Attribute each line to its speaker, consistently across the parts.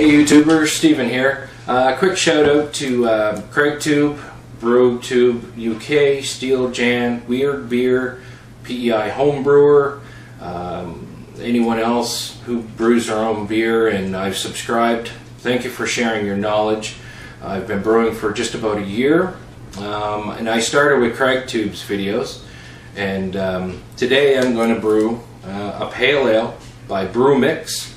Speaker 1: Hey YouTubers, Steven here. Quick shout out to CraigTube, BrewTube UK, Steel Jan, Weird Beer, PEI Homebrewer, anyone else who brews their own beer, and I've subscribed. Thank you for sharing your knowledge. I've been brewing for just about a year, and I started with CraigTube's videos, and today I'm going to brew a pale ale by Brumix.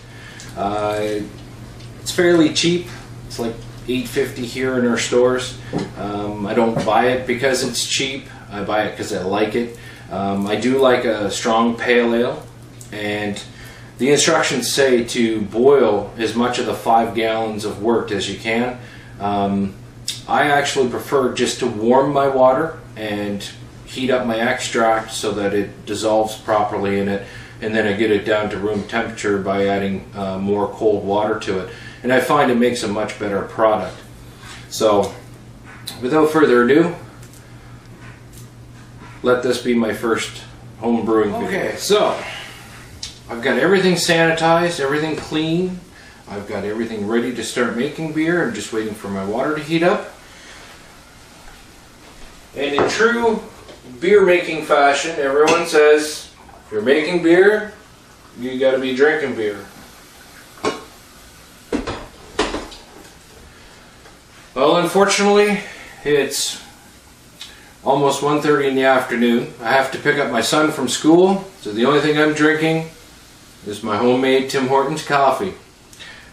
Speaker 1: It's fairly cheap. It's like $8.50 here in our stores. I don't buy it because it's cheap. I buy it because I like it. I do like a strong pale ale, and the instructions say to boil as much of the 5 gallons of wort as you can. I actually prefer just to warm my water and heat up my extract so that it dissolves properly in it, and then I get it down to room temperature by adding more cold water to it, and I find it makes a much better product. So without further ado, let this be my first home brewing video. Okay, so I've got everything sanitized, everything clean. I've got everything ready to start making beer. I'm just waiting for my water to heat up. And in true beer making fashion, everyone says, if you're making beer, you gotta be drinking beer. Well, unfortunately, it's almost 1:30 in the afternoon. I have to pick up my son from school, so the only thing I'm drinking is my homemade Tim Hortons coffee.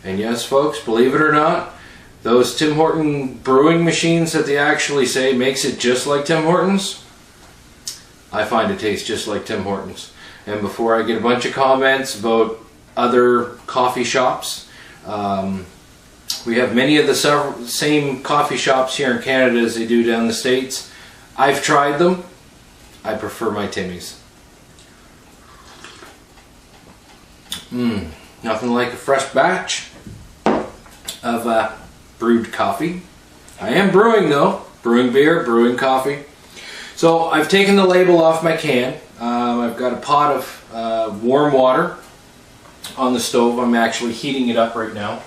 Speaker 1: And yes, folks, believe it or not, those Tim Horton brewing machines that they actually say makes it just like Tim Hortons, I find it tastes just like Tim Hortons. And before I get a bunch of comments about other coffee shops, we have many of the same coffee shops here in Canada as they do down in the States. I've tried them. I prefer my Timmy's. Nothing like a fresh batch of brewed coffee. I am brewing though. Brewing beer, brewing coffee. So I've taken the label off my can. I've got a pot of warm water on the stove. I'm actually heating it up right now.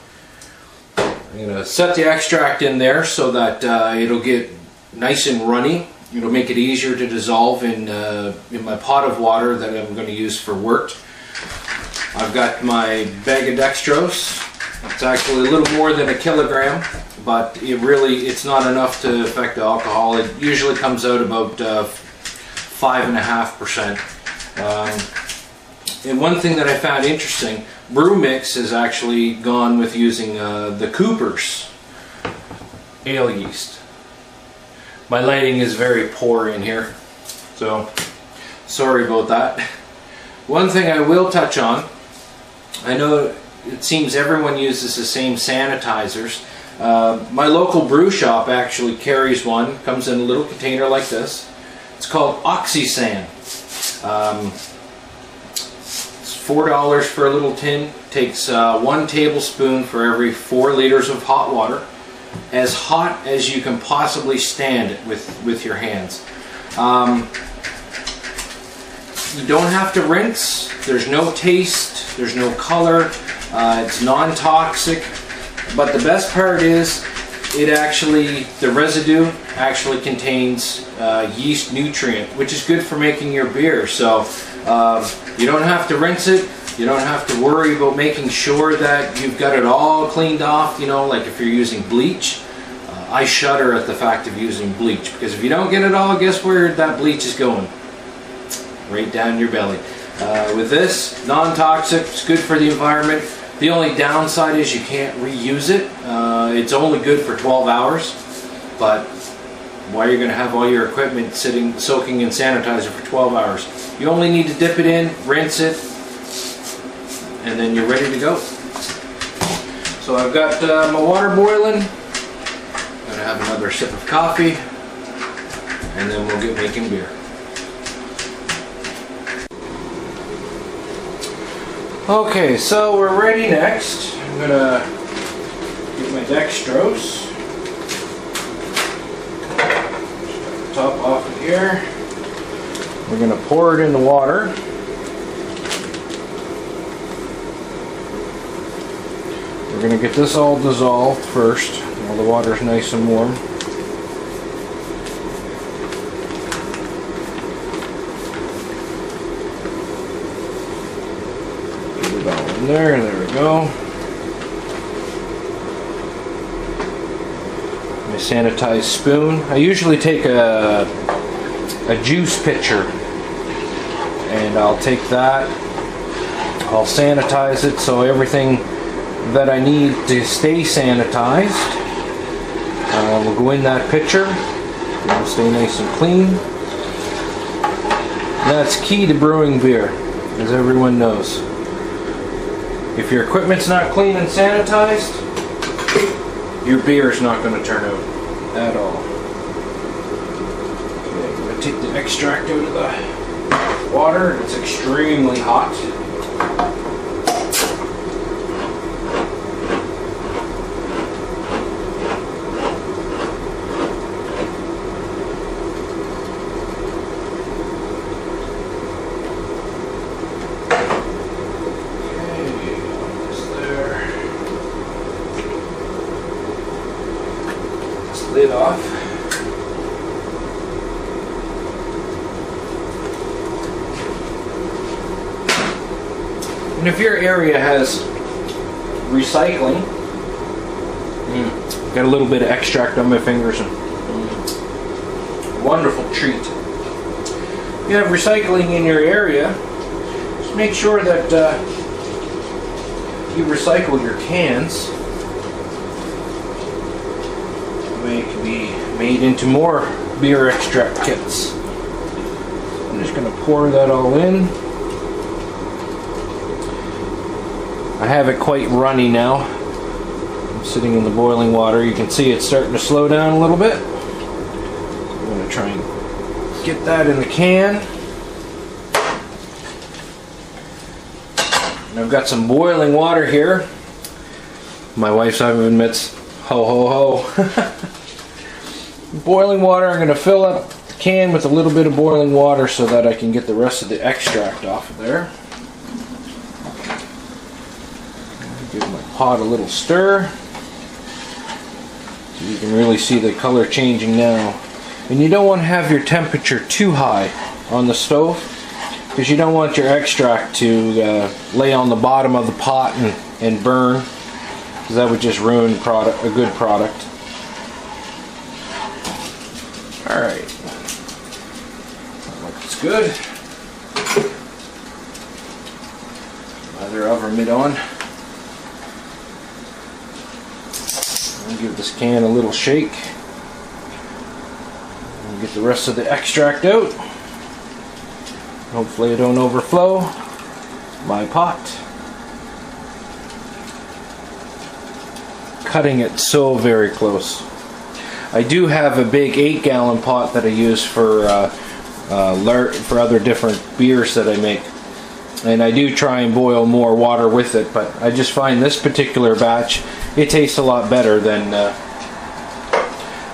Speaker 1: I'm going to set the extract in there so that it'll get nice and runny. It'll make it easier to dissolve in my pot of water that I'm going to use for wort. I've got my bag of dextrose. It's actually a little more than a kilogram, but it's not enough to affect the alcohol. It usually comes out about 5.5%. And one thing that I found interesting, Brumix has actually gone with using the Cooper's ale yeast. My lighting is very poor in here, so sorry about that. One thing I will touch on, I know it seems everyone uses the same sanitizers. My local brew shop actually carries one, comes in a little container like this. It's called OxySan. It's $4 for a little tin. Takes 1 tablespoon for every 4 liters of hot water. As hot as you can possibly stand it with your hands. You don't have to rinse. There's no taste. There's no color. It's non-toxic. But the best part is, the residue actually contains yeast nutrient, which is good for making your beer. So you don't have to rinse it. You don't have to worry about making sure that you've got it all cleaned off, you know, like if you're using bleach. I shudder at the fact of using bleach, because if you don't get it all, guess where that bleach is going? Right down your belly. With this, non-toxic, it's good for the environment. The only downside is you can't reuse it. It's only good for 12 hours, but why are you going to have all your equipment soaking in sanitizer for 12 hours? You only need to dip it in, rinse it, and then you're ready to go. So I've got my water boiling. I'm going to have another sip of coffee, and then we'll get making beer. Okay, so we're ready next. I'm going to get my dextrose. Top off of here. We're going to pour it in the water. We're going to get this all dissolved first while the water's nice and warm. Get it all in there. There we go. My sanitized spoon. I usually take a juice pitcher, and I'll take that. I'll sanitize it so everything that I need to stay sanitized will go in that pitcher. It'll stay nice and clean. That's key to brewing beer, as everyone knows. If your equipment's not clean and sanitized, your beer is not going to turn out at all. Okay, I'm going to take the extract out of the water. It's extremely hot. Lid off. And if your area has recycling, got a little bit of extract on my fingers, and wonderful treat. If you have recycling in your area, just make sure that you recycle your cans. It can be made into more beer extract kits. I'm just going to pour that all in. I have it quite runny now. I'm sitting in the boiling water. You can see it's starting to slow down a little bit. I'm going to try and get that in the can. And I've got some boiling water here. My wife Simon admits, ho ho ho. Boiling water. I'm going to fill up the can with a little bit of boiling water so that I can get the rest of the extract off of there. Give my pot a little stir so you can really see the color changing now. And you don't want to have your temperature too high on the stove, because you don't want your extract to lay on the bottom of the pot and burn, because that would just ruin a good product. Alright, that looks good. Another oven mitt on. I'll give this can a little shake and get the rest of the extract out. Hopefully it don't overflow my pot. Cutting it so very close. I do have a big 8-gallon pot that I use for other different beers that I make, and I do try and boil more water with it, but I just find this particular batch, it tastes a lot better than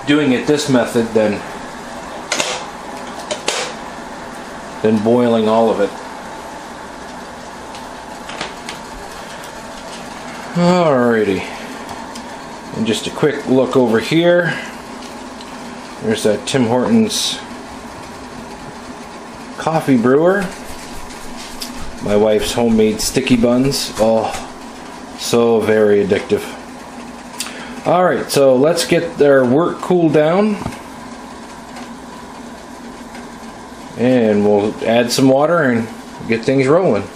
Speaker 1: doing it this method than boiling all of it. Alrighty, and just a quick look over here. There's that Tim Hortons coffee brewer. My wife's homemade sticky buns. Oh, so very addictive. Alright, so let's get our work cooled down. And we'll add some water and get things rolling.